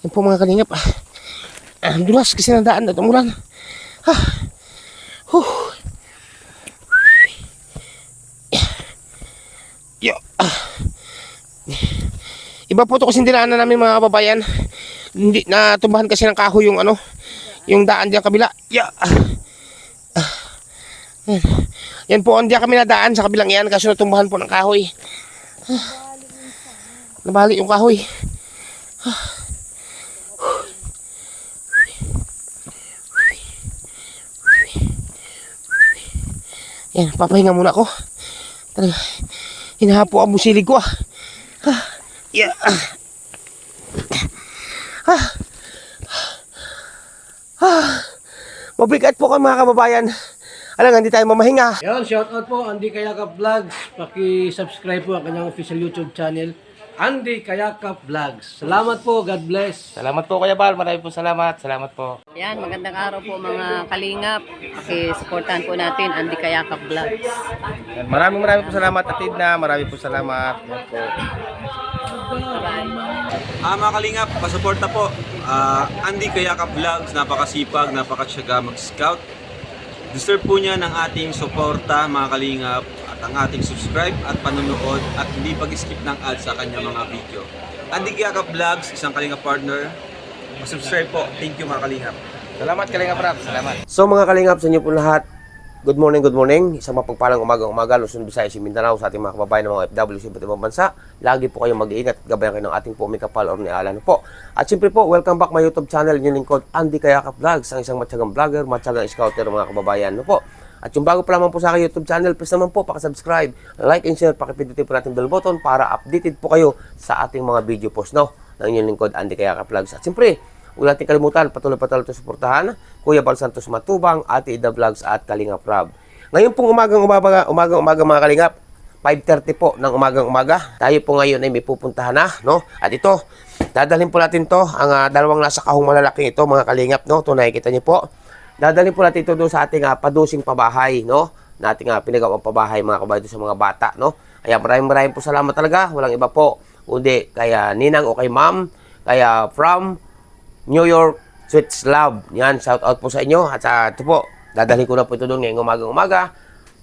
Yan po mga kalingap. Dulas kasi ng daan at umulan. Huh. Iba po ito kasi dinaanan namin mga kababayan. Hindi natumbahan kasi ng kahoy yung yung daan diyan kabila. Yan po ang diyan kami nadaan sa kabilang yan kasi natumbahan po ng kahoy. Nabali yung kahoy. Yan, papahinga muna ako. Talaga, hinahapo ang musilig ko Mabigat po kayo mga kababayan. Alam, hindi tayo mamahinga. Yan, shoutout po Andy Kayakap Vlogs. Paki-subscribe po ang kanyang official YouTube channel, Andy Kayakap Vlogs. Salamat po, God bless. Salamat po Kuya Bal, marami po salamat. Salamat po. Yan, magandang araw po mga kalingap. Paki-supportahan po natin Andy Kayakap Vlogs. Maraming po salamat Atid na, marami po salamat. Yan po. Mga kalingap, pasuporta po. Andy Kayakap Vlogs, napakasipag, napakatyaga mag-scout. Deserve po niya ng ating suporta mga kalingap at ang ating subscribe at panonood at hindi pag-skip ng ads sa kanyang mga video. Andy Kayakap Vlogs, isang kalingap partner. Subscribe po. Thank you mga kalingap. Salamat Kalingap Rap, salamat. So mga kalingap sa inyo po lahat, good morning, good morning. Isang mapagpalang umaga, Luzon, Visayas, Mindanao sa ating mga kababayan ng mga OFW sa iba't ibang bansa. Lagi po kayong mag-iingat at gabayan kayo ng ating po may kapal or ni Alan po. At siyempre po, welcome back my YouTube channel, yung lingkod Andy Kayakap Vlogs, ang isang matyagang vlogger, matyagang scouter mga kababayan po. At yung bago pa lamang po sa aking YouTube channel, please naman po pakasubscribe, like and share, pakipindutin po natin bell button para updated po kayo sa ating mga video post ng inyong lingkod Andy Kayakap Vlogs. At siyempre, huwag natin kalimutan, patuloy ito suportahan, Kuya Bal Santos Matubang, Ate Ida Vlogs at Kalingap Rob. Ngayon pong umagang umaga mga kalingap, 5:30 po ng umaga. Tayo po ngayon ay may pupuntahan na, no? At ito, dadalhin po natin to, ang dalawang nasa kahong malalaking ito mga kalingap, no? Ito nakikita niyo po. Dadalhin po natin ito doon sa ating padusing pabahay, no? Na ating pinagawang pabahay mga kababayan sa mga bata, no? Kaya maraming po salamat talaga. Walang iba po, kundi kaya Ninang o kay Ma'am, kaya from New York, Sweets Love. Yan, shout out po sa inyo. At ito po, dadalhin ko na po ito doon ngayong umaga.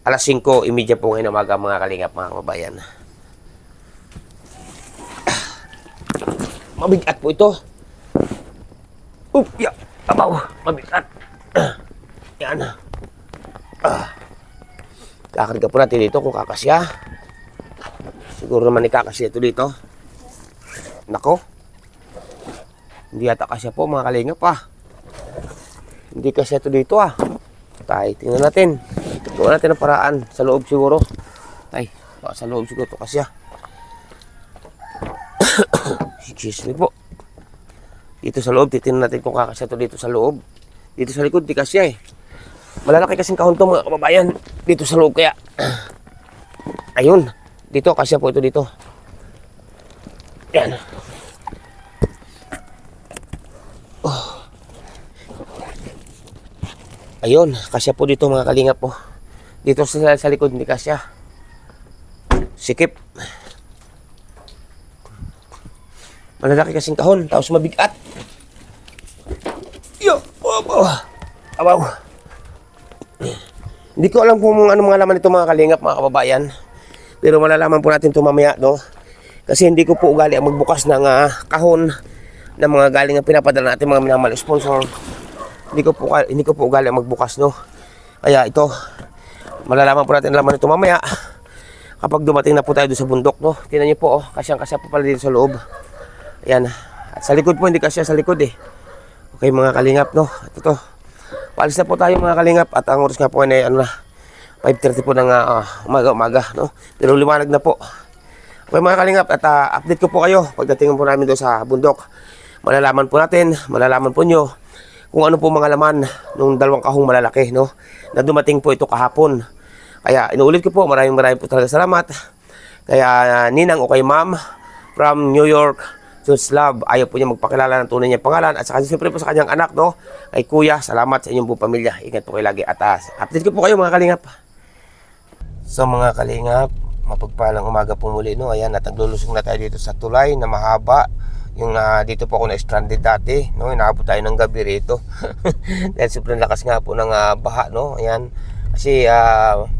Alas 5:30 po ngayong umaga mga kalingap, mga kababayan. Mabigat po ito. Abaw, mabigat. Yan. Kakarga po natin dito kung kakasya. Siguro naman ikakasya ito dito. Nako. Hindi yata kasya po mga kalingap Hindi kasya ito dito Tay, tingnan natin. Gawa natin ang paraan. Sa loob siguro. Tay, baka sa loob siguro ito kasya. Excuse me po. Dito sa loob, titingnan natin kung kakasya ito dito sa loob. Dito sa likod, di kasya Malalaki kasing kahon ito mga kababayan. Dito sa loob kaya. Ayun. Dito, kasya po ito dito. Yan. Ayun, kasya po dito mga kalingap po. Dito sa likod hindi kasya. Sikip. Malalaki kasing kahon, tapos mabigat. Abaw. Hindi ko alam kung ano mga laman ito mga kalingap, mga kababayan. Pero malalaman po natin ito mamaya, no? Kasi hindi ko po ugali ang magbukas ng kahon na mga galing ang pinapadala natin mga minamahal sponsor. Hindi ko po ugali ang magbukas, no? Kaya ito, malalaman po natin laman ito mamaya kapag dumating na po tayo doon sa bundok, no? Tingnan niyo po, kasyang-kasya po pala dito sa loob. Ayan. At sa likod po, hindi kasya sa likod Okay mga kalingap, no? At ito, paalis na po tayo mga kalingap. At ang oras nga po ay 5:30 po ng umaga, no? Pero liwanag na po. Okay mga kalingap, at update ko po kayo pagdating po namin doon sa bundok. Malalaman po nyo kung ano po mga laman ng dalawang kahong malalaki, no? Na dumating po ito kahapon. Kaya inuulit ko po, maraming po talaga salamat. Kaya Ninang o kay Ma'am from New York, Sweets Love, ayaw po niya magpakilala ng tunay niyang pangalan. At saka siyempre po sa kanyang anak, no? Kay Kuya, salamat sa inyong buong pamilya. Ingat po kayo lagi. At update ko po kayo mga kalingap. So mga kalingap, mapagpalang umaga po muli, no? Ayan, at naglulusong na tayo dito sa tulay na mahaba. Yung dito po ako na-stranded dati, no? Inaabot tayo ng gabi rito. Dahil sobrang lakas nga po ng baha, no? Ayan. Kasi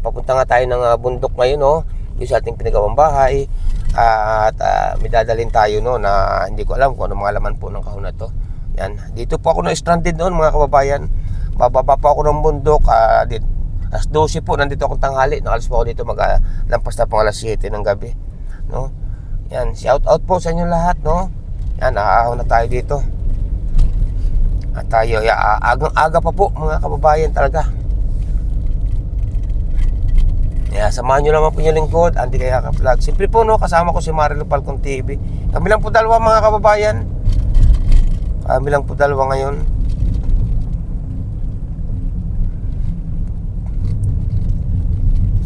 papunta nga tayo ng bundok ngayon, no? Yung sa ating pinagawang bahay. At may dadalhin tayo, no? Na hindi ko alam kung ano mga laman po ng kahon na to. Yan. Dito po ako na-stranded noon, mga kababayan. Bababa po ako ng bundok. Alas 12 po, nandito akong tanghali. Nakalis po ako dito, lampas na pang alas 7 ng gabi, no? Yan, shout out po sa inyo lahat, no? Yan, aahon na tayo dito. At tayo, agang-aga pa po, mga kababayan talaga. Samahan nyo naman po yung lingkod, Andy Kayakap Vlog. Siyempre po, no, kasama ko si Marilo Falcon TV. Kami lang po dalawa, mga kababayan. Kami lang po dalawa ngayon.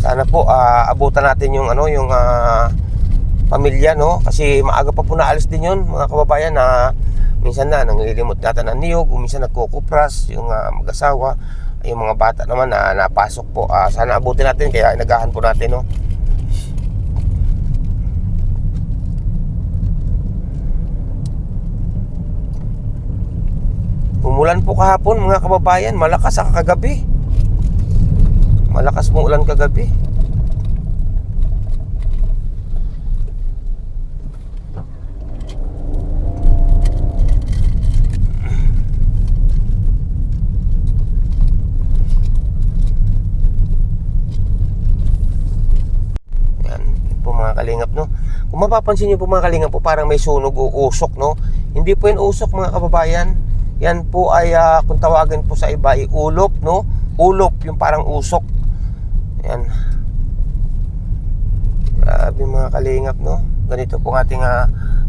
Sana po abutan natin yung yung pamilya, no? Kasi maaga pa po naalis din yun, mga kababayan, na minsan na nanglilimot natin ng niyog, minsan nagkukupras yung mag-asawa. Yung mga bata naman na napasok po. Sana abutin natin, kaya inagahan po natin, no? Umulan po kahapon, mga kababayan. Malakas sa kagabi. Malakas pong ulan kagabi. Kalingap, no? Kung mapapansin niyo po, mga kalingap po, parang may sunog o usok, no? Hindi po yan usok, mga kababayan. Yan po ay kung tawagan po sa iba ay ulop, no? Ulop, yung parang usok. Yan. Grabe, mga kalingap, no? Ganito po ating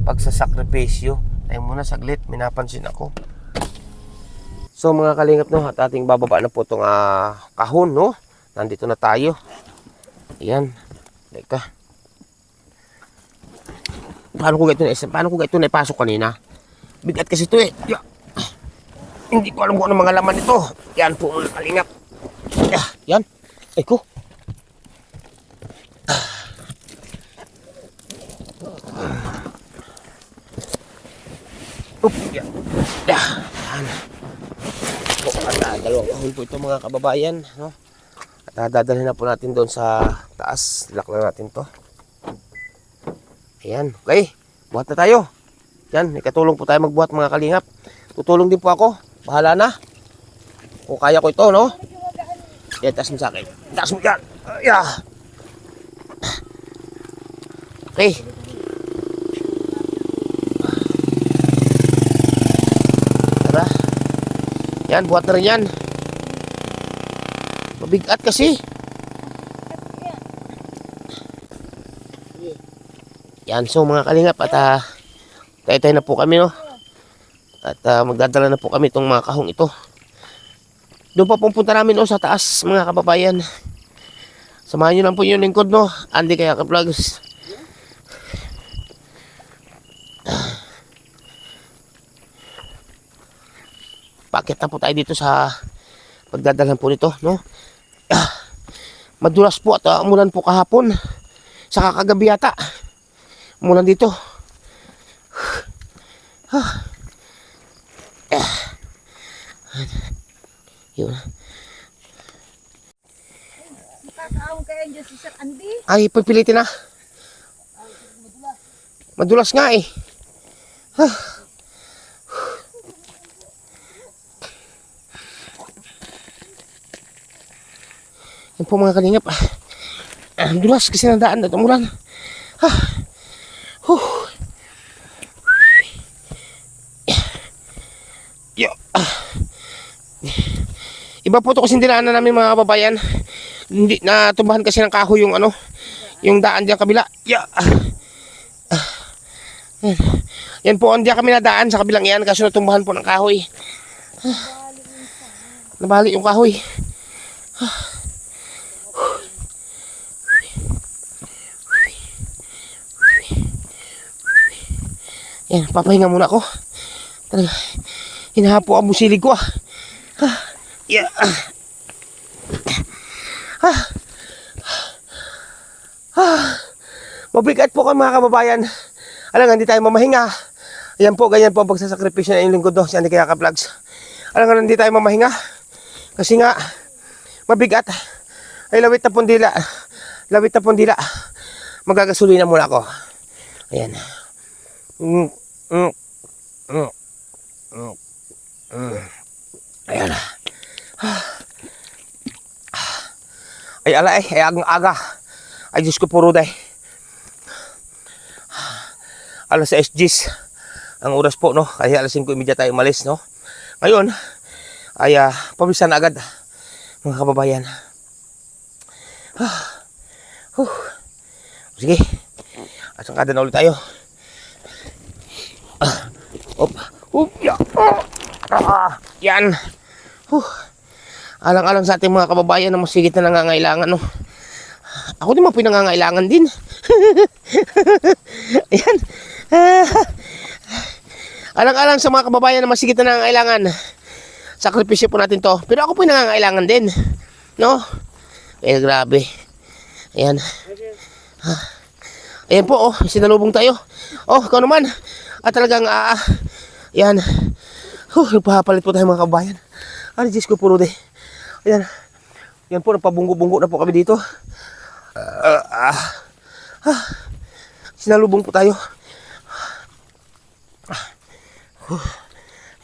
pagsasakripisyo. Tayo muna saglit, may napansin ako. So, mga kalingap, no, at ating bababa na po itong kahon, no? Nandito na tayo. Ayan. Teka. Paano ko ito naipasok kanina? Bigat kasi ito eh. Yeah. Hindi ko alam kung ano mga laman ito. Yan po, mga kalingap. Yan. Ay ko. Yan. Yan. Po, dalawang kahon po ito, mga kababayan, no? At dadalhin na po natin doon sa taas. Lock lang natin to. Ayan, okay. Buhat na tayo. Yan, may katulong po tayo magbuhat, mga kalingap. Tutulong din po ako. Bahala na. Kung kaya ko ito, no? Yan, taas mo sa akin. Taas mo yan. Yeah. Okay. Tara. Yan, buhat na rin yan. Mabigat kasi. Yan, so mga kalingap, at tayo na po kami, no? At magdadala na po kami itong mga kahong ito. Doon pa pupunta namin, no, sa taas, mga kababayan. Samahan nyo lang po yung lingkod, no? Andy Kayakap Vlogs. Pakit na po tayo dito sa pagdadalan po nito, no? Madulas po at umulan po kahapon. Sa kakagabi yata. Mula dito. Yun. Nakakaawang kayo dyan si Sir Andy. Ay, pagpilitin na. Madulas nga eh. Yan po, mga kalingap. Madulas kasi nandaan at umulan. Iba po ito kasi dinaanan namin, mga kababayan. Hindi natumbahan kasi ng kahoy yung yung daan diyan kabila. Yan po, hindi kami nadaan sa kabilang yan kasi natumbahan po ng kahoy. Nabali yung kahoy. Yan, papahinga muna ako. Talaga, hinahapo ang busilig ko. Yeah. Mabigat po kayo, mga kababayan. Alam nga, hindi tayo mamahinga. Ayan po, ganyan po ang pagsasakripisyo na inyong lingkod, no? Si Andy Kayaka Vlogs. Alam nga, hindi tayo mamahinga. Kasi nga, mabigat. Ay, lawit na pundila. Lawit na pundila. Magagasolina muna ako. Ayan. Ayan. Ay, ala ay agang aga. Ay, Diyos ko puro day. Alas 6 ang oras po, no? Kaya alas 5:30 tayo umalis, no? Ngayon, ay pabisa na agad, mga kababayan. Sige. At sangkada na ulit tayo. Yan. Alang-alang sa ating mga kababayan na masigit na nangangailangan, no? Ako din mga pinangangailangan din. Ayan. Alang-alang sa mga kababayan na masigit na nangangailangan. Sakripisyo po natin to. Pero ako po nangangailangan din, no? Eh, grabe. Ayan. Ayan po, oh. Sinalubong tayo. Oh, ikaw naman. At talagang, ayan. Nagpapalit po tayo mga kababayan. Ano, Diyos ko puro de. Ayan. Yan po, nagpabunggo-bunggo na po kami dito. Sinalubong po tayo.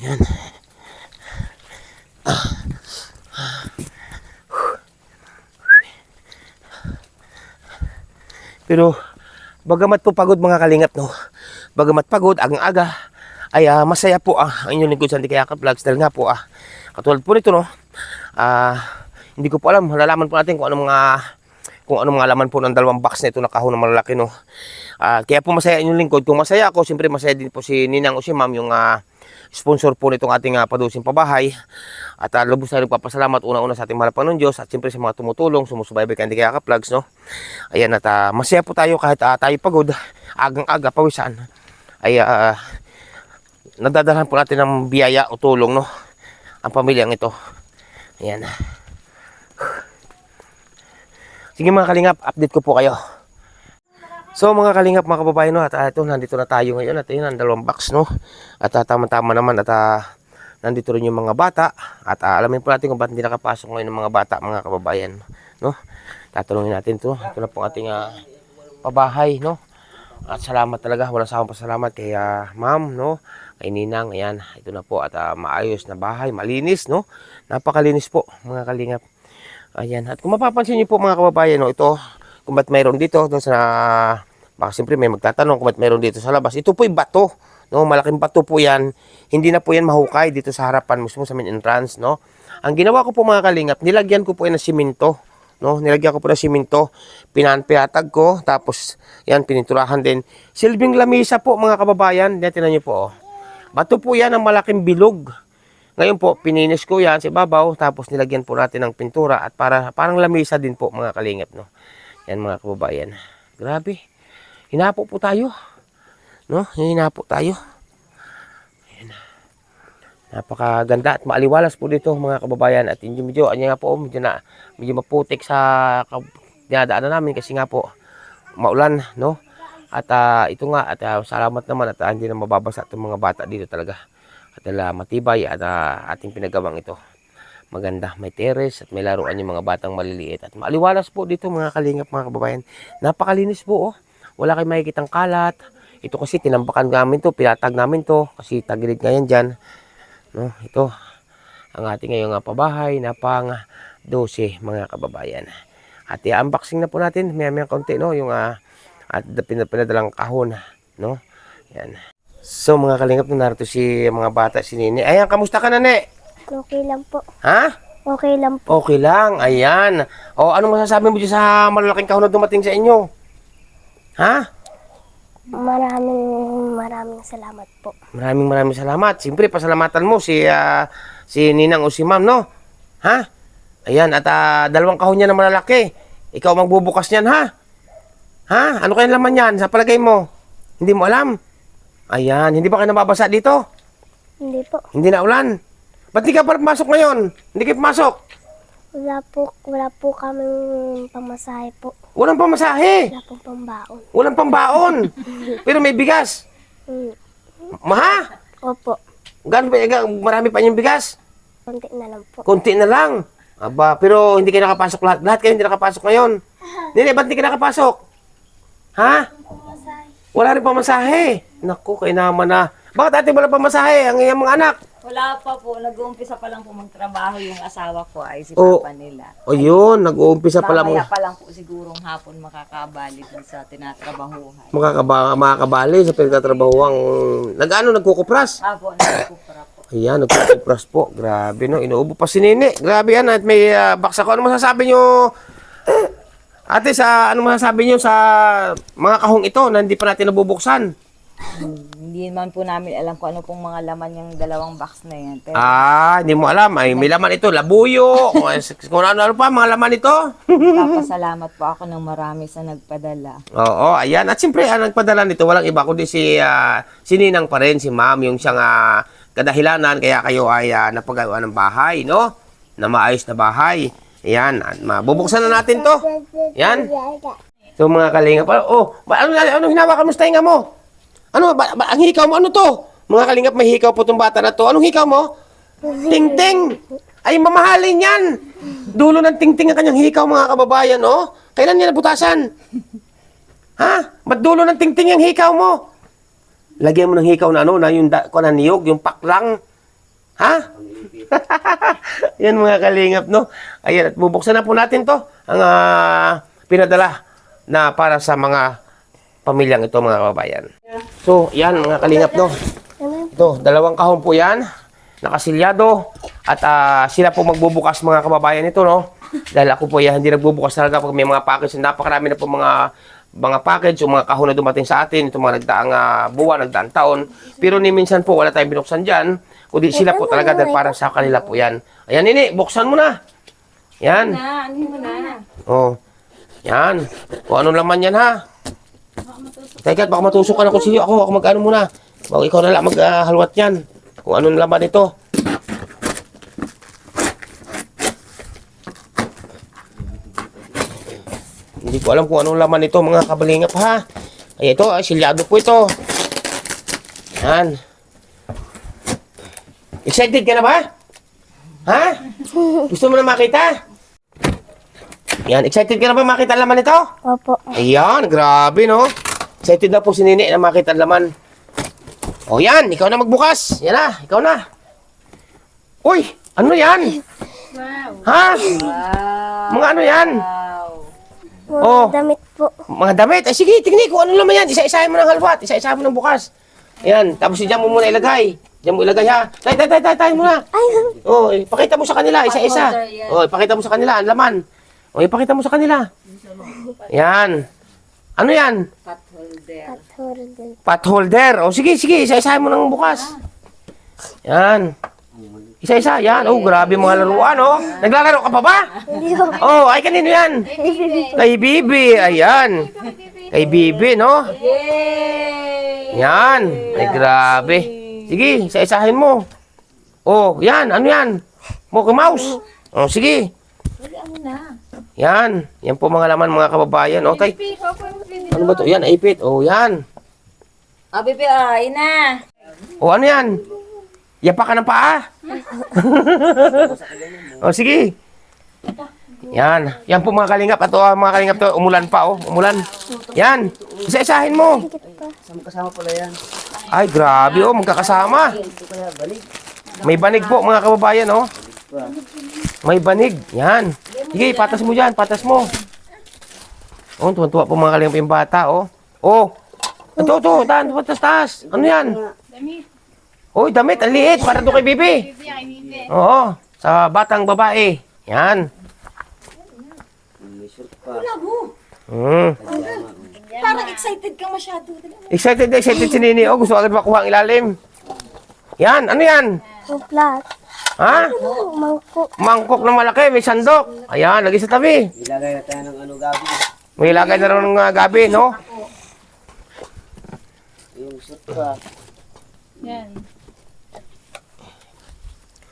Ayan. Pero, bagamat po pagod mga kalingap, no? Bagamat pagod, agang-aga, ay masaya po ang inyong lingkod sa Andy Kayaka Vlogs. Dahil nga po, katulad po nito, no? Hindi ko po alam, malalaman po natin kung ano mga laman po ng dalawang box na ito na kahon na malalaki, no? Kaya po masaya inyong lingkod. Kung masaya ako, siyempre masaya din po si Ninang o si Ma'am, yung sponsor po nitong ating padusing pabahay. At lubos na nagpapasalamat una-una sa ating mahal Panginoon Diyos at siyempre sa mga tumutulong, sumusubaybay kay Andy Kayaka Vlogs, no? Ayan, at masaya po tayo kahit tayo pagod, agang-aga, pawisan. Ay nadadalhan po natin ng biyaya o tulong, no? Ang pamilyang ito. Ayan. Sige mga kalingap, update ko po kayo. So mga kalingap, mga kababayan, no, at ito, nandito na tayo ngayon. At yun, ang dalawang box, no? At tama-tama naman at nandito rin yung mga bata. At alamin po natin kung ba't hindi nakapasok ngayon ng mga bata, mga kababayan, no? Tatanungin natin to. Ito na po ating pabahay, no? At salamat talaga, walang sawang pasalamat kay Ma'am, no? Kay Ninang, ayan, ito na po. At maayos na bahay, malinis, no? Napakalinis po, mga kalingap. Ayan, at kung mapapansin niyo po mga kababayan, no, ito, kung ba't mayroon dito, no, baka siyempre may magtatanong kung ba't mayroon dito sa labas. Ito po'y bato, no, malaking bato po yan. Hindi na po yan mahukay dito sa harapan mismo sa main entrance, no. Ang ginawa ko po mga kalingap, nilagyan ko po yan ng simento, no, nilagyan ko po ng simento, pinatag ko, tapos yan, pininturahan din. Silbing lamisa po mga kababayan, tinan niyo po, oh. Bato po yan ng malaking bilog. Ngayon po, pininis ko yan sa ibabaw, tapos nilagyan po natin ng pintura at parang lamisa din po mga kalingap, no. Yan mga kababayan. Grabe. Hinapo po tayo. No? Hinapo tayo. Ayan. Napakaganda at maaliwalas po dito mga kababayan. At medyo nga po, medyo maputik sa dinadaanan namin kasi nga po maulan, no? At ito nga, at salamat naman at hindi na mababasa itong mga bata dito talaga. At matibay at ating pinagawang ito. Maganda, may terrace at may laruan yung mga batang maliliit. At maaliwalas po dito mga kalingap, mga kababayan. Napakalinis po, oh. Wala kayong makikitang kalat. Ito kasi tinambakan namin to, pinatag namin to. Kasi tagilid nga yan dyan. No, ito, ang ating ngayong pabahay na pang 12 mga kababayan. At i-unboxing na po natin, may konti, no, yung at pinadalang kahon, no. Yan. So mga kalingap, narito si mga bata, si Nini. Ayan, kamusta ka na, Ne? Okay lang po. Ha? Okay lang po. Okay lang, ayan. O, anong masasabi mo dyan sa malalaking kahon na dumating sa inyo? Ha? Maraming salamat po. Maraming salamat. Siyempre, pasalamatan mo si Ninang o si Ma'am, no? Ha? Ayan, at dalawang kahon niya na malalaki. Ikaw magbubukas niyan, ha? Ha? Ano kaya laman yan sa palagay mo? Hindi mo alam? Ayan, hindi ba kayo nababasa dito? Hindi po. Hindi na ulan. Ba't di ka pa pumasok ngayon? Hindi kayo pumasok? Wala po kaming pamasahe po. Walang pamasahe. Wala pong pambaon. Walang pambaon. Pero may bigas. Maha? Opo. Marami pa yung bigas? Konti na lang po. Konti na lang. Aba, pero hindi kayo nakapasok lahat. Lahat kayo hindi nakapasok ngayon. Nene, ba't hindi ka nakapasok? Ha? Wala rin pamasahe. Naku, kaya naman na. Bakit ate wala pamasahe ang iyong mga anak? Wala pa po. Nag-uumpisa pa lang po magtrabaho yung asawa ko ay si Oh. papa nila. O yun, nag-uumpisa pala mo. Mamaya pa lang po sigurong hapon makakabali dun sa tinatrabahuhan. Makakabali sa pinagtatrabahuang nagkukupras. Apo, nagkukupra po. Ayan, nagkukupras po. Grabe no, inuubo pa si Nene. Grabe yan at may baksa ko. Ano masasabi nyo? Ate, ano masasabi nyo sa mga kahong ito na hindi pa natin nabubuksan? Hindi man po namin alam kung ano pong mga laman yung dalawang box na yan. Pero Hindi mo alam. Ay, may laman ito. Labuyo. Kung ano pa, mga laman ito. papasalamat po ako ng marami sa nagpadala. Oo, ayan. At siyempre, ang nagpadala nito, walang iba kundi si Ninang pa rin, si Ma'am, yung siyang kadahilanan, kaya kayo ay napagawa ng bahay, no? Na maayos na bahay. Ayan, mabubuksan na natin to. Ayan. So, mga kalinga pa. Ano hinawakan mo sa tainga mo? Ano, ang hikaw mo, ano to? Mga kalingap, may hikaw po itong bata na to. Anong hikaw mo? Ting-ting. Ay, mamahalin yan. Dulo ng ting-ting ang kanyang hikaw, mga kababayan, no? Kailan niya nabutasan? Ha? Ba't dulo ng ting-ting ang hikaw mo? Lagyan mo ng hikaw na na yung niyog, yung paklang. Ha? Yan mga kalingap, no? Ayan, at bubuksan na po natin to. Ang pinadala na para sa mga pamilyang ito, mga kababayan. So, yan mga kalingap, no? Ito, dalawang kahon po yan. Nakasilyado. At sila po magbubukas, mga kababayan, ito, no? Dahil ako po yan, hindi nagbubukas talaga pag may mga package. Napakarami na po mga package o mga kahon na dumating sa atin. Ito mga nagdaang buwan, nagdaang taon. Pero ni minsan po, wala tayong binuksan dyan. Kundi sila po talaga dahil para sa kanila po yan. Ayan, Nini, buksan mo na. Yan. Ano mo na? Oh. Yan. Kung ano laman yan, ha? Teka, baka matusok ka ng kutsilyo. Ako mag-ano muna. Bago ikaw na lang maghalwat yan. Kung anong laman ito. Hindi ko alam kung anong laman ito, mga kabalingap, ha? Ay, ito, silyado po ito. Yan. Excited ka na ba? Ha? Gusto mo na makita? Yan, excited ka na ba makita ang laman ito? Opo. Ayan, grabe, no? Excited na po si Nini na makita ang laman. O yan, ikaw na magbukas. Yan na, ikaw na. Uy, ano yan? Wow. Ha? Mga ano yan? Wow. Mga Oh. damit po. Mga damit. Ay, sige, tingnan ko ano naman yan. Isa-isahin mo ng halwat. Isa-isahin mo ng bukas. Ayan, tapos diyan mo muna ilagay. Diyan mo ilagay, ha? Tay muna. Ay, Oh, ipakita mo sa kanila, isa-isa. Oh, ipakita mo sa kanila ang laman. Oh, ipakita mo sa kanila. Yan. Ano yan? Pot holder. patulog. Pot holder. O sige, isa-isahin mo ng bukas. Yan. Isa-isa, yan. Oh, grabe mga laruan, oh. Naglalaro ka pa ba? Hindi po. Oh, ay kanino yan? Kay Bibi. Ayan. Kay Bibi, no? Yay! Yan. Ay, grabe. Sige, isa-isahin mo. Oh, yan. Ano yan? Monkey Mouse. Oh, sige. Ano na? Yan. Yan po mga laman, mga kababayan. Oh, tay. Ano ba to? Yan, ipit. Oh, yan. Bibi, ina. Oh, ano yan? Yapa ka ng paa? Oh, sige. Yan. Yan po mga kalingap. Ato, mga kalingap to. Umulan pa, oh. Umulan. Yan. Isa-isahin mo. Ay, grabe, oh. Magkakasama. May banig po, mga kababayan, oh. May banig. Yan. Sige, patas mo dyan. Patas mo. Oh, tuwan-tuwa po mga kalingap yung bata, oh. Oh. Ito, taan. Taas. Ano yan? Uy, damit, ang liit, para doon kay Bibi. Oo, sa batang babae. Yan. Parang excited ka masyado. Excited si Nini. Oh, gusto agad makuha ang ilalim. Yan, ano yan? Plat. Ha? Mangkok. Mangkok na malaki, may sandok. Ayan, lagi sa tabi. Ilagay na tayo ng gabi. May ilagay na rin ng gabi, no? Yung sutra.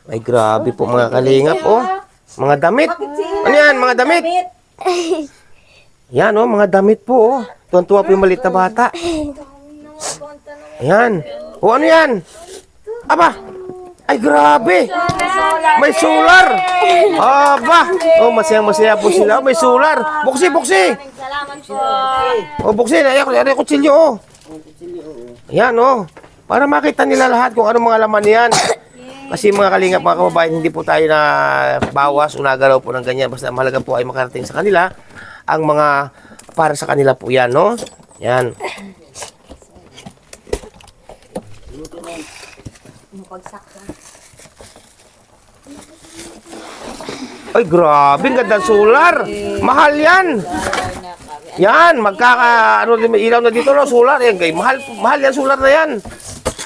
Ay, grabe po mga kalingap, oh. Mga damit. Ano yan, mga damit? Yan, oh, mga damit po, oh. Tuwan-tuwa po yung maliit na bata. Ayan. O ano yan? Aba! Ay, grabe! May solar! Aba! Oh, masaya-masaya po sila. May solar! Buksi, buksi! Salamat po. O, buksi. Ayan ko kutsilyo, oh. Ayan, oh. Para makita nila lahat kung ano mga laman yan. Kasi mga kalingap, mga kababayan, hindi po tayo na bawas, unagalaw po ng ganyan. Basta mahalaga po ay makarating sa kanila ang mga para sa kanila po yan, no? Yan. Ay, grabe, ang ganda ng solar. Mahal yan. Yan, ano, may ilaw na dito, no? Solar. Yan, mahal yan, solar na yan.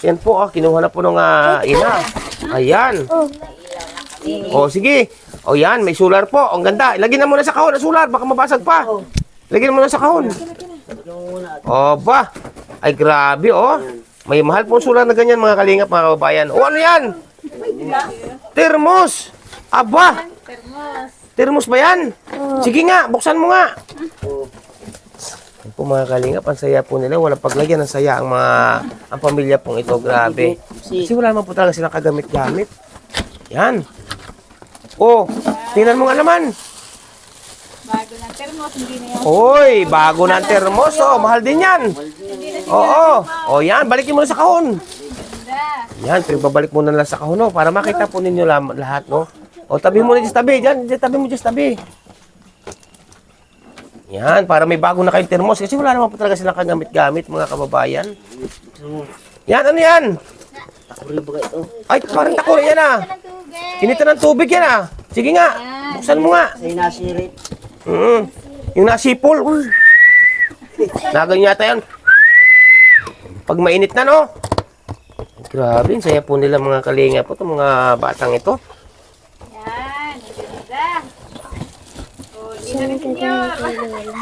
Yan po, kinuha na po ng ina. Ayan. O, sige. O, yan, may solar po. Ang ganda. Lagyan na muna sa kahon ang solar. Baka mabasag pa. Lagyan mo na sa kahon. O, ba? Ay, grabe, oh. May mahal pong solar na ganyan, mga kalingap, mga kababayan. O, ano yan? Termos. Aba. Termos ba yan? Sige nga, buksan mo nga. Yan po, mga kalingap, ang saya po nila. Walang paglagyan ng saya ang pamilya pong ito. Grabe. Kasi wala naman po talaga silang kagamit-gamit. Yan. Oh, tingnan mo nga naman. Bago ng termos, hindi na yan. Oy, bago na ang termos. Oh, mahal din yan. Oo. Oh, yan. Balikin mo na sa kahon. Yan, pero babalik mo na lang sa kahon, no? Para makita po ninyo lahat, no? O, tabi mo na dyan sa tabi. Diyan, tabi mo dyan sa tabi. Yan, para may bago na kayong termos. Kasi wala naman po talaga silang kagamit-gamit, mga kababayan. Yan, ano yan? Takuri ba ito? Ay, parang takuri yan, ah. Inita ng tubig yan, ah. Sige nga, buksan mo nga. Sa inasirit. Yung nasipol. Uy. Naganyan yata yan. Pag mainit na, no? Grabe, ang saya po nila, mga kalinga po, itong mga batang ito. Yan, ganda. O, di na rin senyor.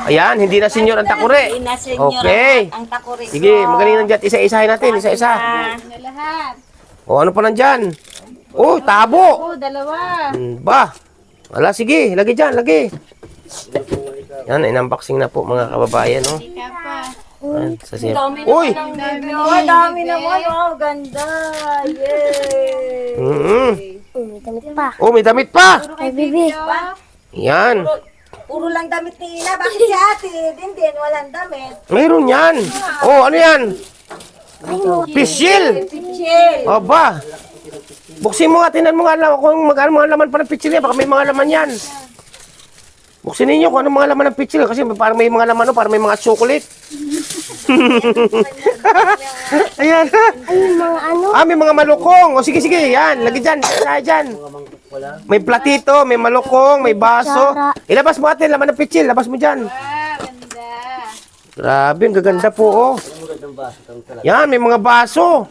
Ayan, hindi na senyor ang takure. Hindi na senyor Okay. ang takuri. Sige, magaling nandiyan. Isa-isahin natin, isa-isa. Na lahat. O, ano pa nandyan? Oh, tabo. O, dalawa. Ba? Wala, sige. Lagi dyan, lagi. Yan, in-unboxing na po, mga kababayan, no? Ika pa. Ayan, sa siya. Uy! Dami naman. Oh, ganda. Yay. May damit pa. Oh, may damit pa. Ay, bibi. Yan. Puro lang damit ni Ina. Bakit si ate? Din, walang damit. Mayroon yan. Oh, ano yan? Pisil. Chill. O ba? Buksin mo nga, tinan mo nga lang kung magkano mga laman pa ng pitsil yan. Baka may mga laman yan. Buksin ninyo kung ano mga laman ng pitsil. Kasi parang may mga laman, no? Parang may mga chocolate. Ayan. Ay, mga ano. May mga malukong. O sige, sige. Yan. Lagi dyan. Isa dyan. May platito, may malukong, may baso. Ilabas mo atin, laman ng pitsil. Labas mo dyan. Ganda. Grabe, ang gaganda po, oh. Yan, may mga baso.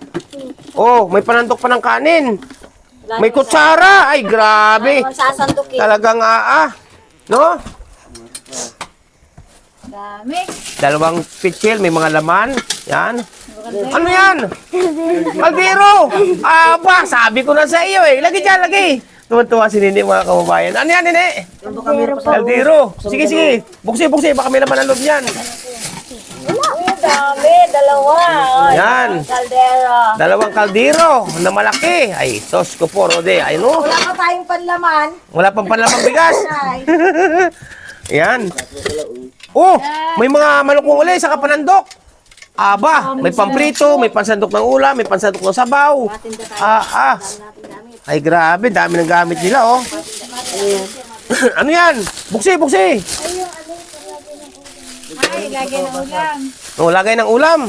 Oh, may panandok pa ng kanin. May kutsara. Ay, grabe. Sasandukin. Talagang no? Dami. Dalawang pitsil, may mga laman. Yan. Ano yan? Kaldero! Aba, sabi ko na sa iyo eh. Lagi dyan, lagi. Tuwan-tuwa si Nini, mga kababayan. Ano yan, Nini? Kaldero. Sige, sige. Buksi, buksi. Baka may laman ang loob yan. Dami. Dalawa. Yan. Kaldero. Dalawang kaldero na malaki. Ay, sos ko po, Rode. Ay, no? Wala pa tayong panlaman. Wala pang panlamang bigas. Ay. Yan. Oh, may mga malukong uli sa kapanandok. Aba, may pamprito, may pansandok ng ulam, may pansandok ng sabaw. Ay, grabe, dami ng gamit nila, oh. Ano yan? Buksi, buksi. Ay, lagay ng ulam. Oh, lagay ng ulam.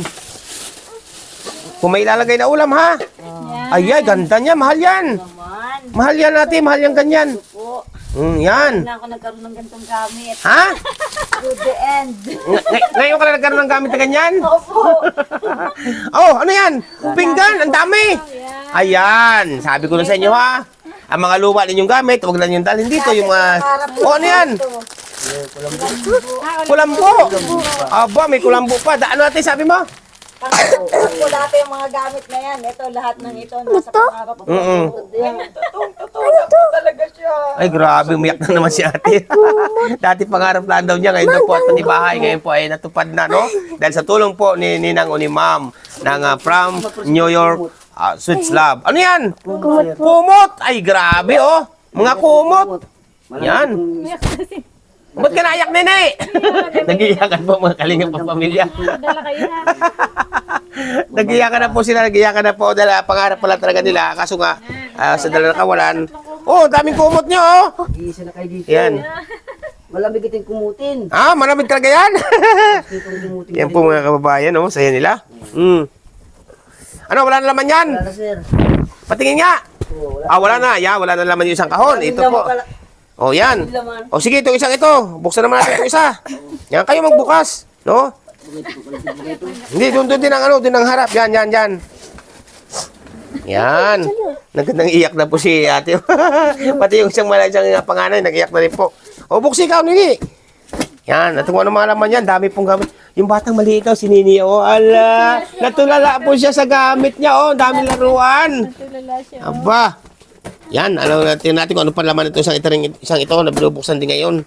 Kung may ilalagay na ulam, ha? Ay, ganda niya. Mahal yan. Mahal yan natin. Mahal yan ganyan. Yan. Na ako nagkaroon ng ganitong gamit. Ha? To the end. Ngayon ka na nagkaroon ng gamit na ganyan? Opo. Oh, ano yan? Pinggan. Ang dami. Ayan. Sabi ko na sa inyo, ha? Ang mga luma ninyong gamit, huwag lang yung dalhin dito. Yung mga... Oh, ano yan? Kulambo. Aba, may kulambo pa. Ano natin sabi mo? Ako dati yung mga gamit na yan. Ito, lahat ng ito. Nasa pangarap ko. Ay, grabe, umiyak na naman si ate. Dati pangarap lang daw niya, ngayon na po at bahay, ngayon po ay natupad na, no? Dahil sa tulong po ni Ninang o ni Ma'am ng from New York, Sweet Love. Ano yan? Kumot. Ay, grabe, oh. Mga kumot. Yan. Ba't ka naiyak, nene? Nag-iyakan po mga kalingap ng pamilya. Nag-iyakan na po sila, nag-iyakan na po. Dahil pangarap pala talaga nila. Kaso nga, sa dala kawalan. Oh, daming kumot nyo, oh. Isa na kayo dito. Yan. Malamig iting kumutin. Malamig talaga yan. Itong kumutin. Yan po mga kababayan, oh. Saya nila. Ano, wala na laman yan? Wala na, sir. Patingin nga. Wala na. Yan, wala na laman yung isang kahon. Ito po. Oh, yan. O sige, itong isang ito. Buksan naman natin itong isa. Yan, kayo magbukas. No? Hindi, doon din ang ano, doon ang harap. Yan. Yan. Nagandang iyak na po si ate. Pati yung isang panganay, nag-iyak na rin po. O, buksi ka, Nini. Yan, at kung ano mga laman yan, dami pong gamit. Yung batang maliit daw, si Nini, oh, ala. Natulala po siya sa gamit niya, oh. Dami laruan. Natulala siya. Aba. Yan, alam natin kung ano pa laman ito, isang ito na binubuksan din ngayon.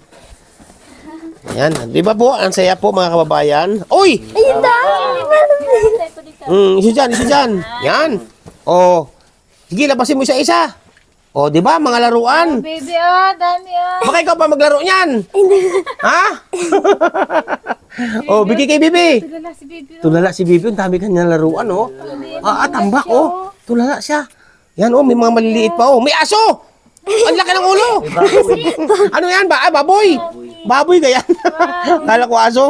Yan, di ba po? Ang saya po mga kababayan. Uy! Ayun dami. Isa dyan. Yan. Oh. Sige, labasin mo isa-isa. Oh, di ba? Mga laruan. Baby, dami Baka ikaw pa maglaro niyan. Ha? Oh, bigay kay Bibi. Tulala si baby. Tulala si Bibi, ang dami kanyang laruan, oh. Tambak, oh. Tulala siya. Yan, oh, may mga maliliit pa, oh. May aso! Ang laki ng ulo! Ano yan ba? Baboy! Baboy ganyan. Kala ko aso.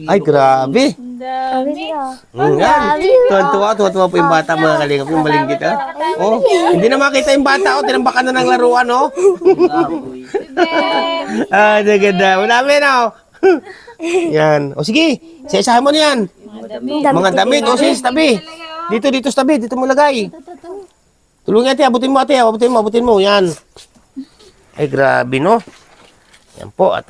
Ay, grabe. Dami. Yan. Tuwan-tuwa po yung bata, mga kalingap. Yung malinggit, ha? Oh, hindi na makita yung bata, oh. Tinambakan na ng laruan, oh. Ganda. Madami na, oh. Yan. O, sige. Sa-isahan mo na yan. Mga damit. O, sis, tabi. Dito sa tabi. Dito mo lagay. Tulungan ate, abutin mo. Yan. Ay, grabe, no? Yan po. At,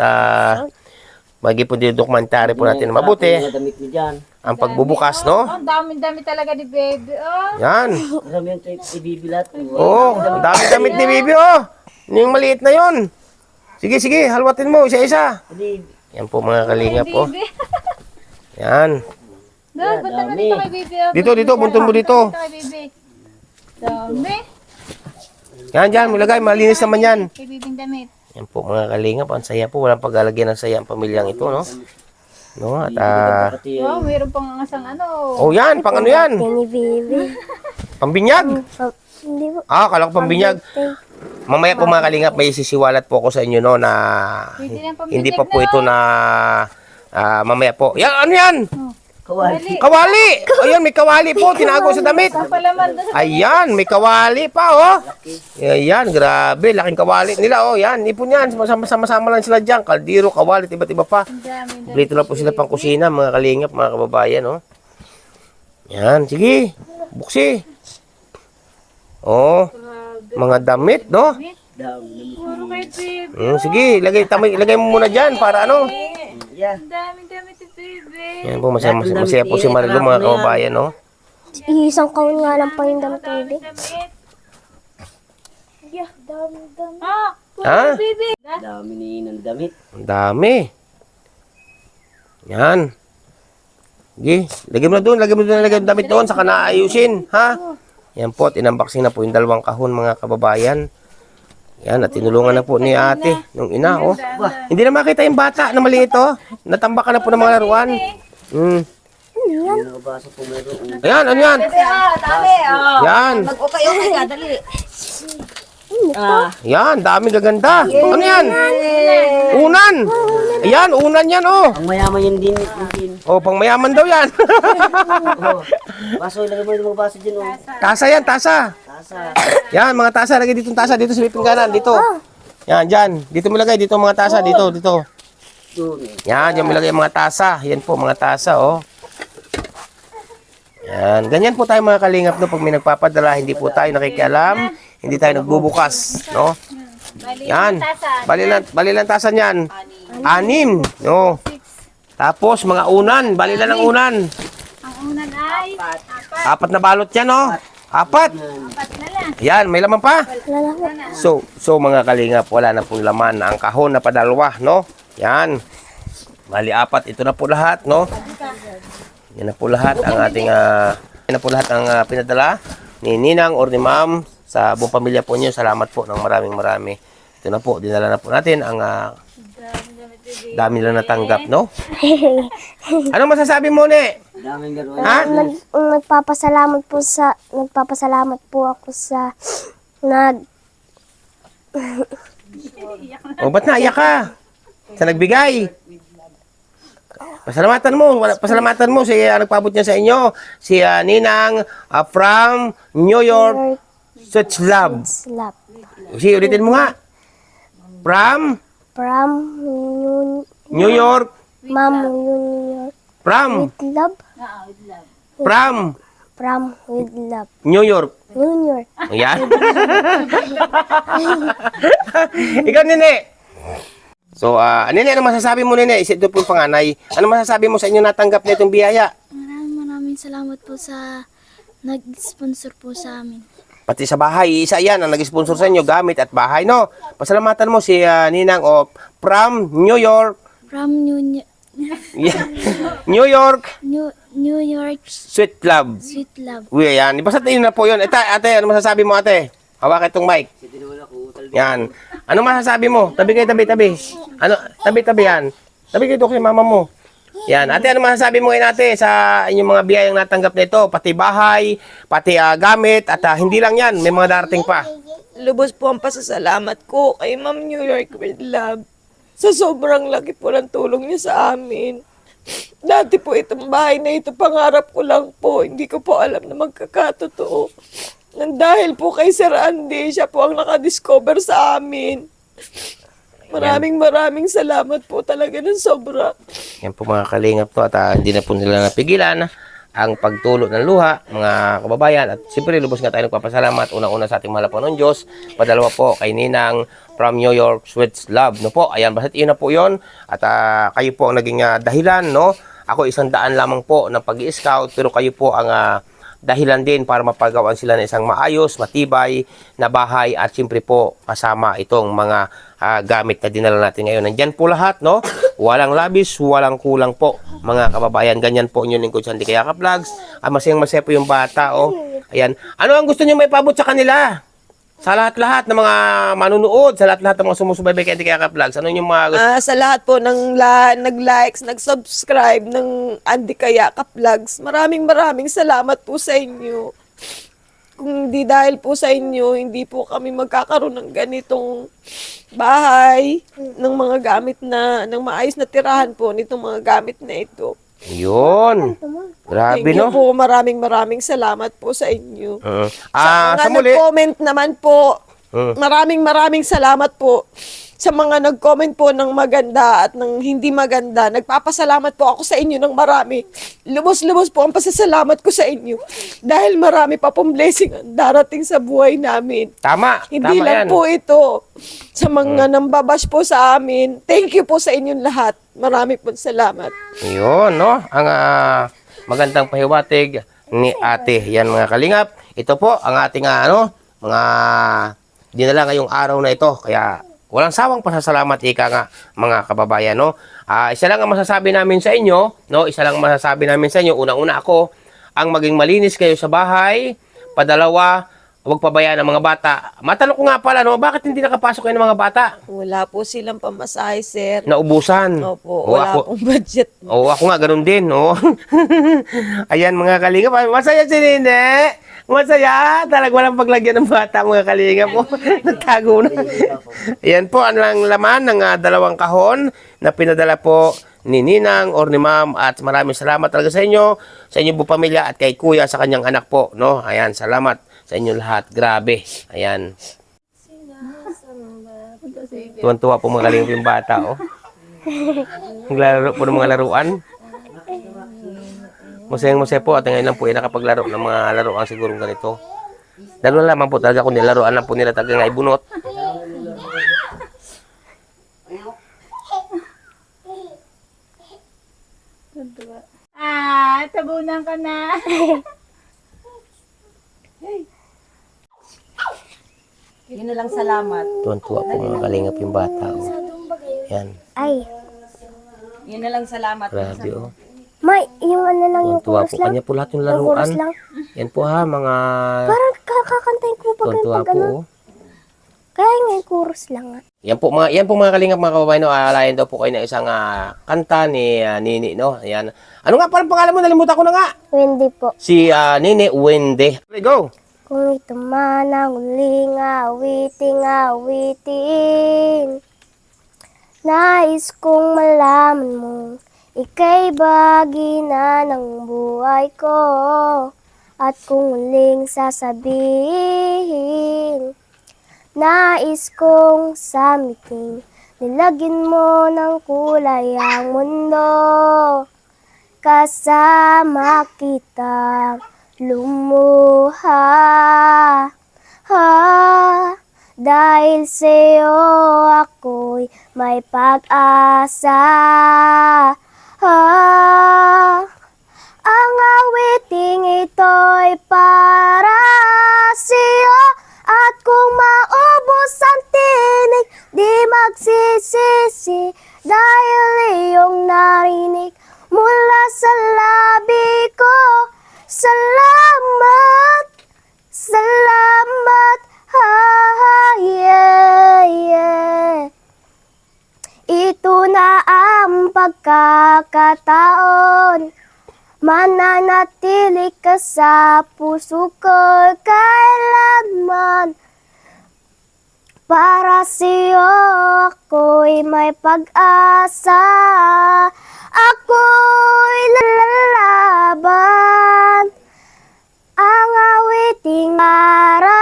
magi po dokumentary po natin na mabuti. Mga damit niyo dyan. Ang pagbubukas, no? Ang dami talaga ni baby. Yan. Marami yung ibibilat. Oo, ang dami damit ni Bibi, oh. Yung maliit na yon. Sige, halwatin mo, isa-isa. Yan po mga kalingap, oh. Yan. Ba't naman dito kay baby? Dito, buntun mo dito. Kay baby. Dami. Yan, mulagay, malinis naman yan. Kay baby damit. Yan po mga kalingap, ang saya po. Walang paglalagyan ng saya ang pamilyang ito, no? No, at Wow, mayroon pang asang ano. oh, yan, pang ano yan? Kay ni Bibi. Pambinyag. Hindi po. Kala ko pambinyag. Mamaya po mga kalingap, may sisiwalat po ako sa inyo, no, na hindi pa po ito na mamaya po. Yan, ano yan? Kawali. Kawali! Ayan, may kawali po, tinago sa damit. Palaman doon sa Ayan, may kawali pa, oh. Ayan, grabe, laking kawali nila, oh. Yan, ipon yan, sama-sama lang sila dyan. Kaldero, kawali, iba't iba pa. dami. Kompleto na po sila pang kusina, mga kalingap, mga kababayan, oh. Yan, sige, buksi. Oh, mga damit, no? Puro kay baby. Sige, lagay mo muna dyan, para ano. Ang dami si baby. Yan po, masaya po si Marilu, mga kababayan, no? Isang kaon nga lang pa yung damit ni Bibi. Yeah, dami. Ha? Baby. Dami ni ng damit. Ang dami. Yan. Sige, lagay mo na lagay yung damit doon, saka naayusin, ha? Yan po, tinunboxing na po yung dalawang kahon, mga kababayan. Yan, at tinulungan na po ni ate, nung ina, oh. Hindi na makita yung bata na maliit, oh. Natambakan na po ng mga laruan. Yung nabasa po meron. Ayan, ano yan? Yan. Okay ka, dali. Yan, dami gaganda. Ano yan? Unan. Ayan, unan yan, oh. Ang mayaman yun din. Oh, pang mayaman daw yan. Baso, ilagay mo yung mga baso dyan. Tasa yan, tasa. Tasa. Yan, mga tasa, lagay dito yung tasa. Dito sa may pingganan, dito. Yan, dyan. Dito mo lagay, dito mga tasa, dito. Doon. Yan, dyan mo lagay yung mga tasa. Yan po, mga tasa, oh. Yan, ganyan po tayo mga kalingap, no? Pag may nagpapadala, hindi po tayo nakikialam. Hindi tayo nagbubukas, no? Yan. Bali lang tasa niyan. 6, no? Tapos, mga unan. Bali lang ang unan. Ang unan ay 4 na balot yan, no? 4. Yan, may laman pa. So mga kalingap, wala na pong laman ang kahon na padalwa, no? Yan. Bali 4, ito na po lahat, no? Yan na po lahat ang ating pinadala ni Ninang or ni Ma'am sa buong pamilya po niyo. Salamat po ng marami. Ito na po, dinala na po natin ang dami nila natanggap, no? Ano masasabi mo, Ne? Daming gano'n. Ha? Nagpapasalamat po ako sa O, ba't naiyak ka? Sa nagbigay? Pasalamatan mo si nagpabot niya sa inyo, si Ninang from New York Such Love. slap. Si ulitin mo nga. From New York. Ma'am Junior From with love. From with love. New York. Junior. Ayan. Ikaw, Nene. So, Nene, ano masasabi mo, Nene? Ito po yung panganay. Ano masasabi mo sa inyo natanggap na itong biyaya? Maraming salamat po sa nag-sponsor po sa amin. Pati sa bahay, isa yan ang nag-sponsor sa inyo, gamit at bahay, no? Pasalamatan mo si Ninang from New York. From New York New York Sweet Love. Sweet Love. Uy, ayan. Basta yun na po yun. Ate, ano masasabi mo, ate? Hawak itong mic. Yan. Ano masasabi mo? Tabi kayo, tabi. Ano? Tabi yan. Tabi kayo kay mama mo. Yan. Ate, ano masasabi mo ngayon, ate, sa inyong mga biyayang natanggap nito? Pati bahay, pati gamit, at hindi lang yan. May mga darating pa. Lubos po ang pasasalamat ko kay Ma'am New York with Love sa sobrang laki po ng tulong niya sa amin. Dati po itong bahay na ito, pangarap ko lang po. Hindi ko po alam na magkakatotoo. Nang dahil po kay Sir Andy, siya po ang nakadiscover sa amin. Maraming salamat po talaga ng sobra. Yan po mga kalingap to, at hindi na po nila napigilan ang pagtulo ng luha, mga kababayan. At siyempre, lubos nga tayo nagpapasalamat. Unang-una sa ating mahal po ng Diyos. Padalawa po kay Ninang from New York Sweet Love. No po, ayan, basta yun na po yun. At kayo po ang naging dahilan, no? Ako 100 lamang po ng pag-i-scout, pero kayo po ang dahilan din para mapagawan sila ng isang maayos, matibay na bahay, at siyempre po kasama itong mga gamit na dinala natin ngayon. Nandyan po lahat, no? Walang labis, walang kulang po, mga kababayan. Ganyan po inyong lingkod sa Andy Kayaka Vlogs. Masayang-masaya po yung bata, oh. Ayan. Ano ang gusto niyo may pabot sa kanila? Sa lahat-lahat ng mga manunood, sa lahat-lahat ng mga sumusubaybay kay Andy Kayaka Vlogs, ano yung mga gusto? Sa lahat po ng nag-likes, nag-subscribe ng Andy Kayaka Vlogs, maraming salamat po sa inyo. Kung hindi dahil po sa inyo, hindi po kami magkakaroon ng ganitong bahay, ng mga gamit na, ng maayos na tirahan po nitong mga gamit na ito. Yun. Grabe, Thank you no? po, maraming salamat po sa inyo. Sa Sa mga muli, nag-comment naman po, maraming salamat po. Sa mga nag-comment po ng maganda at ng hindi maganda, nagpapasalamat po ako sa inyo ng marami. Lubos po ang pasasalamat ko sa inyo. Dahil marami pa pong blessing ang darating sa buhay namin. tama. Hindi Tama lang yan. po ito. Sa mga nambabash po sa amin, thank you po sa inyong lahat. Marami po salamat. Yun, no? Ang magandang pahiwatig ni ate. Yan, mga kalingap. Ito po ang ating mga dinala ngayong araw na ito. Kaya walang sawang pasasalamat, ika nga, mga kababayan, no? Isa lang ang masasabi namin sa inyo, no? Isa lang ang masasabi namin sa inyo. Unang-una ako, ang maging malinis kayo sa bahay. Padalawa, huwag pabayaan ang mga bata. Matanong ko nga pala, no? Bakit hindi nakapasok kayo ng mga bata? Wala po silang pamasahe, sir. Naubusan. Opo, O, wala pong budget. Oo, ako nga, ganun din, no? Ayan, mga kalingap. Masaya si Nene. Masaya. Talagang walang paglagyan ng bata, mga kalingap. Nagtago na. Ayan po, ang laman ng 2 kahon na pinadala po ni Ninang or ni Ma'am. At maraming salamat talaga sa inyo, sa inyong buong pamilya, at kay Kuya sa kanyang anak po, no? Ayan, salamat sa inyo lahat. Grabe. Ayan. Tuwan-tuwa po mga kalingap yung bata, oh. Naglaro po ng mga laruan. Masayang-masaya po at ngayon lang po ay nakapaglaro ng mga laruan siguro ganito. Dalawa lamang po talaga kung nilaruan lang po nila talaga nga ibunot. Tabunan ka na. Yun na lang salamat. Tuwan-tuwa po mga kalingap yung bata, oh. Yan. Ay, Yun na lang salamat. Grabe, oh. ma, yung ano lang, yung Tuwa chorus po. lang. Kanya po lahat yung Yung chorus laruan. lang. Yan po ha, mga Parang kakakantayin ko pag tuwa pag po. ano. Oh. Kaya yung chorus lang nga. Yan po mga kalingap mga kababayan, no, aalayan daw po kayo ng isang kanta ni Nini, no? Ayan. Ano nga parang pangalan mo? Nalimutan ko na nga. Wendy po. Si Nini Wende. Okay, go. Kung ito man ang huling awiting, nais kong malaman mo, ika'y bahagi na ng buhay ko. At kung huling sasabihin, nais kong samiting, nilagyan mo ng kulay ang mundo. Kasama kita lumuha, dahil sa'yo ako'y may pag-asa. Ang awiting ito'y para sa'yo, at kung maubos ang tinig, di magsisisi, dahil iyong narinig mula sa labi ko. Salamat, salamat, yeah. Ito na ang pagkakataon, mananatili ka sa puso ko kailanman. Para sa'yo ako'y may pag-asa, ako'y lalaban. Ang awiting para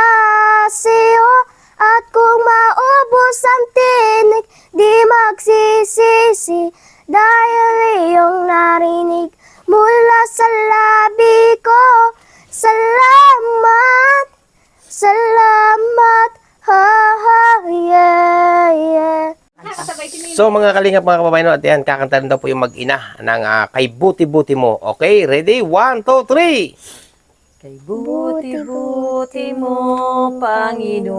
sa'yo, at kung maubos ang tinig, di magsisisi, dahil iyong narinig mula sa labi ko. Salamat, salamat, yeah. So mga kalingap mga kababayan, no, at yan, kakantahan daw po yung mag-ina ng Kay Buti-Buti Mo. Okay, ready? 1, 2, 3. Kay buti-buti mo, Panginoon,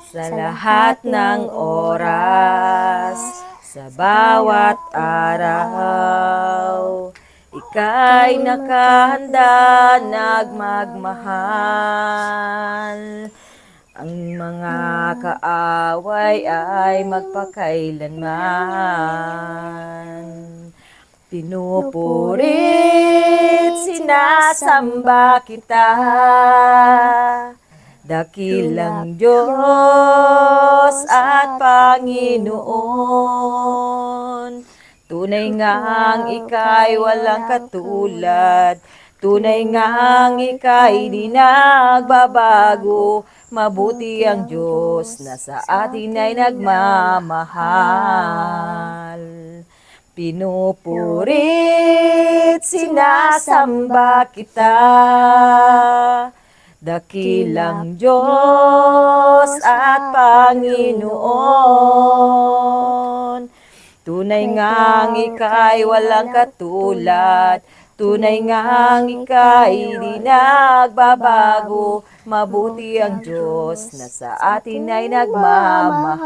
sa lahat ng oras, sa bawat araw, ika'y nakahanda nagmagmahal. Ang mga kaaway ay magpakailanman. Pinupurit, sinasamba kita, dakilang Diyos at Panginoon. Tunay ngang ika'y walang katulad, tunay ngang ika'y di nagbabago. Mabuti ang Diyos na sa atin ay nagmamahal. Pinupurit, sinasamba kita, dakilang Diyos at Panginoon. Tunay ngang ika'y walang katulad, tunay ngang ika'y di nagbabago. Mabuti ang Diyos na sa atin ay nagmamahal.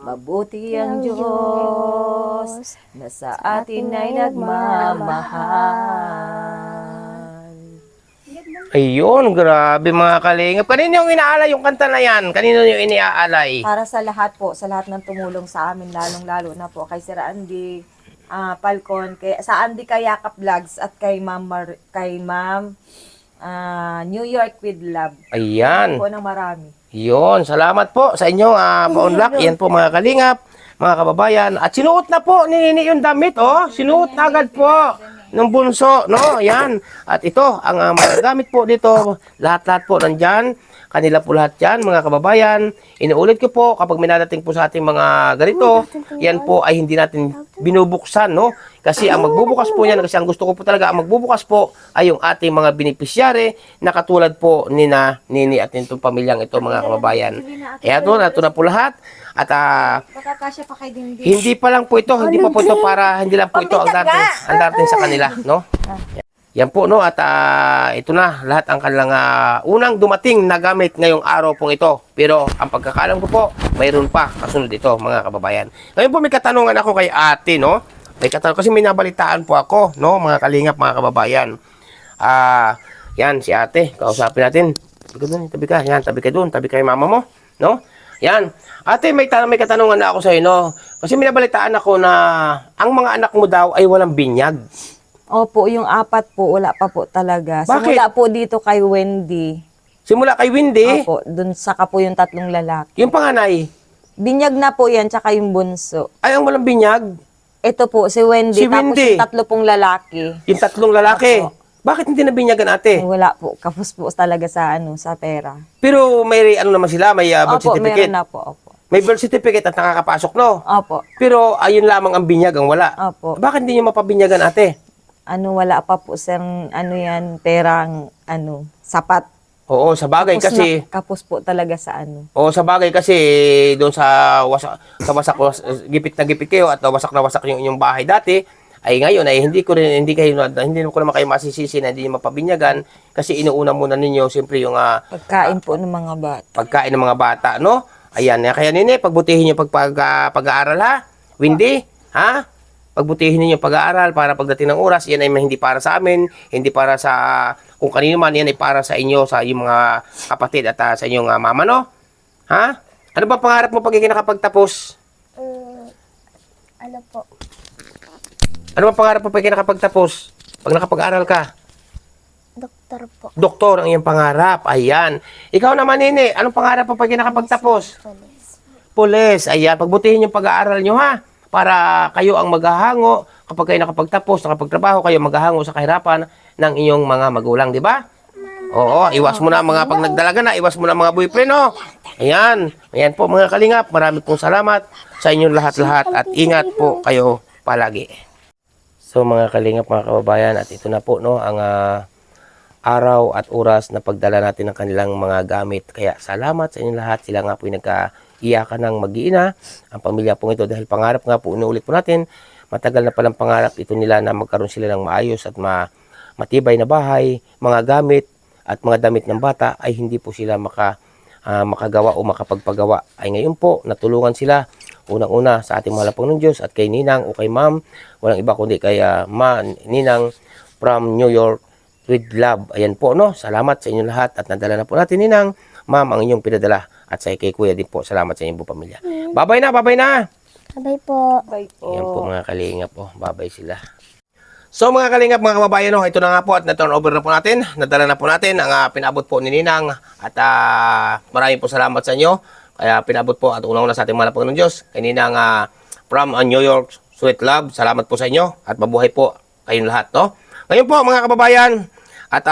Mabuti ang Diyos na sa atin ay nagmamahal. Ayun, grabe mga kalingap. Kanino yung inaalay yung kanta na yan? Kanino yung iniaalay? Para sa lahat po, sa lahat ng tumulong sa amin, lalong-lalo na po kay Sir Andy Falcon, sa Andy Kayakap Vlogs at kay Ma'am New York with Love. Ayan. Po ng marami. Yun, salamat po sa inyong paunlak. Yan po mga kalingap, mga kababayan. At sinuot na po ni Nini yung damit, oh. Sinuot na agad po ng bunso, no? Yan. At ito, ang magagamit po dito, lahat-lahat po nandyan. Kanila po lahat yan, mga kababayan. Inuulit ko po, kapag minadating po sa ating mga ganito, yan po ay hindi natin binubuksan, no? Kasi ang magbubukas po yan, kasi ang gusto ko po talaga, ang magbubukas po ay yung ating mga beneficiary na katulad po ni Nini at nitong pamilyang ito, mga kababayan. Kaya ito na po lahat. At Makakasya pa kay Dingding. hindi pa lang po ito, hindi pa po ito para, hindi lang po ito ang darating sa kanila, no? Yan po, no? At ito na, lahat ang kanilang unang dumating na gamit ngayong araw pong ito. Pero ang pagkakalam ko po, mayroon pa kasunod ito, mga kababayan. Ngayon po may katanungan ako kay ate, no? May katanungan, kasi may nabalitaan po ako, no? Mga kalingap, mga kababayan. Yan, si ate, kausapin natin. Tabi ka doon, tabi ka. Yan, tabi ka doon, tabi kay mama mo, no? Yan. Ate, may katanungan na ako sa iyo, no? Kasi may nabalitaan ako na ang mga anak mo daw ay walang binyag. Opo, yung 4 po, wala pa po talaga. Bakit? Simula po dito kay Wendy. Simula kay Windy, Opo, dun saka po yung 3 lalaki. yung panganay, Binyag na po yan, tsaka yung bunso. ay ang walang binyag. Ito po, si Wendy, Si tapos Wendy. yung 3 pong lalaki. Yung 3 lalaki. Opo. Bakit hindi nabinyagan ate? Wala po, kapos po talaga sa sa pera. Pero may ano naman sila, may birth Opo, certificate. meron na po, opo. May birth certificate at nakakapasok, no? Opo, Pero ayun lamang ang binyag, ang wala. opo. Bakit hindi nyo mapabinyagan ate? Wala pa po, sir, yan, perang, sapat. Oo, sa bagay kasi... Kapos po talaga sa Oo, sa bagay kasi doon sa wasak gipit na gipit kayo at wasak na wasak yung inyong bahay dati, ay ngayon ay hindi ko naman kayo masisisi na hindi nyo mapabinyagan kasi inuuna muna ninyo siyempre yung Pagkain po ng mga bata. pagkain ng mga bata, no? Ayan, kaya nene, pagbutihin niyo pag-aaral ha. Windy, ha? Pagbutihin niyo pag-aaral para pagdating ng oras, yan ay hindi para sa amin, hindi para sa kung kanino man, yan ay para sa inyo, sa iyong mga kapatid at sa inyong mama, no? Ha? Ano ba pangarap mo pag nakapagtapos? Ano po? Ano ba pangarap mo pag nakapagtapos? Pag nakapag-aral ka? Doktor po. Doktor ang iyong pangarap. Ayan. Ikaw naman, nene, anong pangarap mo pag nakapagtapos? Police. Pulis. Ayan, pagbutihin yung pag-aaral nyo, ha? Para kayo ang maghahango, kapag kayo nakapagtapos, nakapagtrabaho, kayo maghahango sa kahirapan ng inyong mga magulang, di ba? Oo, iwas mo na mga pag nagdalaga na, iwas mo na mga boyfriend, no? Ayan. Ayan po mga kalingap, marami pong salamat sa inyong lahat-lahat at ingat po kayo palagi. So mga kalingap, mga kababayan, at ito na po, no, ang araw at oras na pagdala natin ng kanilang mga gamit. Kaya salamat sa inyong lahat. Sila nga po yung nagkaiyakan ng mag-iina. Ang pamilya po ito dahil pangarap nga po, inuulit po natin, matagal na palang pangarap ito nila na magkaroon sila ng maayos at matibay na bahay, mga gamit at mga damit ng bata ay hindi po sila makagawa o makapagpagawa. Ay ngayon po, natulungan sila unang-una sa ating mahal na Panginoon Diyos at kay Ninang o kay Ma'am. Walang iba kundi kay Ninang from New York with love. Ayan po, no? Salamat sa inyong lahat at nadala na po natin, Ninang. Ma'am, ang inyong pinadala at sa kay Kuya din po. Salamat sa inyong buong pamilya. Babay na, babay na! Sabay po. Bye po. Ayan po mga kalingap, oh. Babay sila. So mga kalingap, mga kababayan, no, ito na nga po at na-turn over na po natin. Nadala na po natin ang pinabot po ni Ninang at maraming po salamat sa inyo. Kaya pinabot po at unang-una sa ating mahal na Panginoon Diyos. Kay Ninang from New York, Sweet Love. Salamat po sa inyo at mabuhay po kayong lahat, no? Ngayon po mga kababayan, at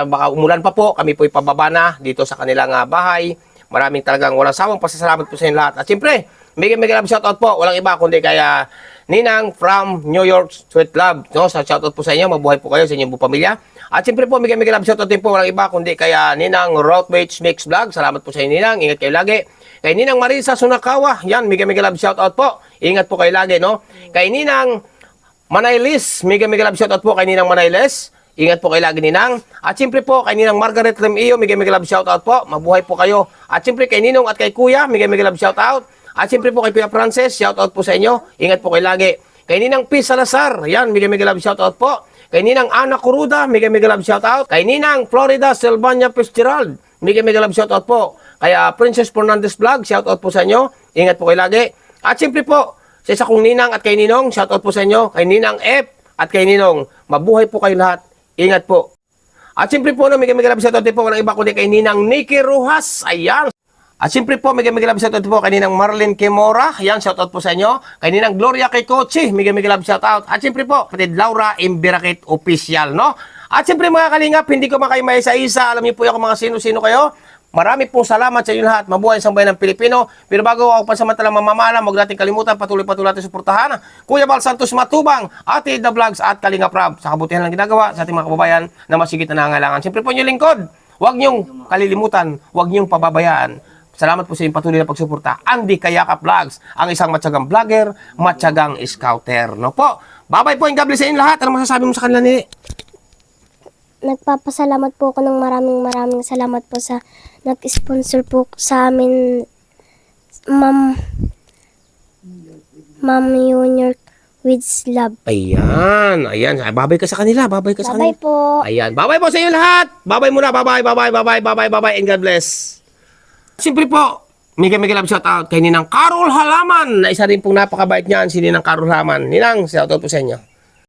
baka umulan pa po, kami po ipababa na dito sa kanilang bahay. Maraming talagang walang sawang pasasalamat po sa inyo lahat. At siyempre, mega love shoutout po. Walang iba kundi kaya Ninang from New York, Sweet Love. No? Sa shoutout po sa inyo. Mabuhay po kayo sa inyong buong pamilya. At siyempre po, mega love shoutout din po. Walang iba kundi kaya Ninang Routwage Mix Vlog. Salamat po sa inyo, Ninang. Ingat kayo lagi. Kay Ninang Marisa Sunakawa. Yan, mega love shoutout po. Ingat po kayo lagi, no? Kay Ninang Manayles. Mega love shoutout po kay Ninang Manayles. Ingat po kayo lagi, Ninang. At siyempre po, kay Ninang Margaret Lemio, mega love shoutout po. Mabuhay po kayo. At siyempre kay Ninong at kay Kuya, mega love shoutout. At siyempre po kay Kuya Frances, shoutout po sa inyo. Ingat po kayo lagi. Kay Ninang P. Salazar, yan, mega love shoutout po. Kay Ninang Ana Coruda, mega love shoutout. Kay Ninang Florida Silvania Fitzgerald, mega love shoutout po. Kay Princess Fernandez Vlog, shoutout po sa inyo. Ingat po kayo lagi. At siyempre po, sa isa kong Ninang at kay Ninong, shoutout po sa inyo. Kay Ninang F. at kay Ninong, mabuhay po kayo lahat. Ingat po. At siyempre po, mega love shoutout po, walang iba kundi kay Ninang Nikki Rojas. Ayan. At siyempre po, mega love shoutout po kay Ninang Marlene Kimora. Ayan, shoutout po sa inyo. Kay Ninang Gloria Kikochi, mega love shoutout. At siyempre po, kapatid Laura Imbirakit Official, no? At siyempre mga kalingap, hindi ko makayo sa isa. Alam niyo po yung mga sino-sino kayo. Marami pong salamat sa inyo lahat. Mabuhay sa bayan ng Pilipino. Pero bago ako pansamantalang mamamalam, huwag natin kalimutan, patuloy natin suportahan Kuya Bal Santos Matubang, Ate The Vlogs at Kalinga Prab sa kabutihan ng ginagawa sa ating mga kababayan na masigit na nangangailangan. Siyempre po yung lingkod. Huwag niyong kalilimutan, huwag niyong pababayaan. Salamat po sa inyong patuloy na pagsuporta. Andy Kayakap Vlogs, ang isang matyagang vlogger, matyagang scouter. No po. Bye-bye po and God bless sa inyo lahat. Ano masasabi mo sa kanila ni? Nagpapasalamat po ako ng maraming salamat po sa nag-sponsor po sa amin, Ma'am Junior with love. Ayan. Babay ka sa kanila. Babay ka sa Bye-bye kanila. po. Ayan. Bye-bye po sa inyo lahat. Bye-bye muna. Bye-bye. And God bless. Siyempre po, mega love shoutout kay Ninang Carol Halaman na isa rin pong napakabait niyan, si Ninang Carol Halaman. Ninang, shoutout po sa inyo.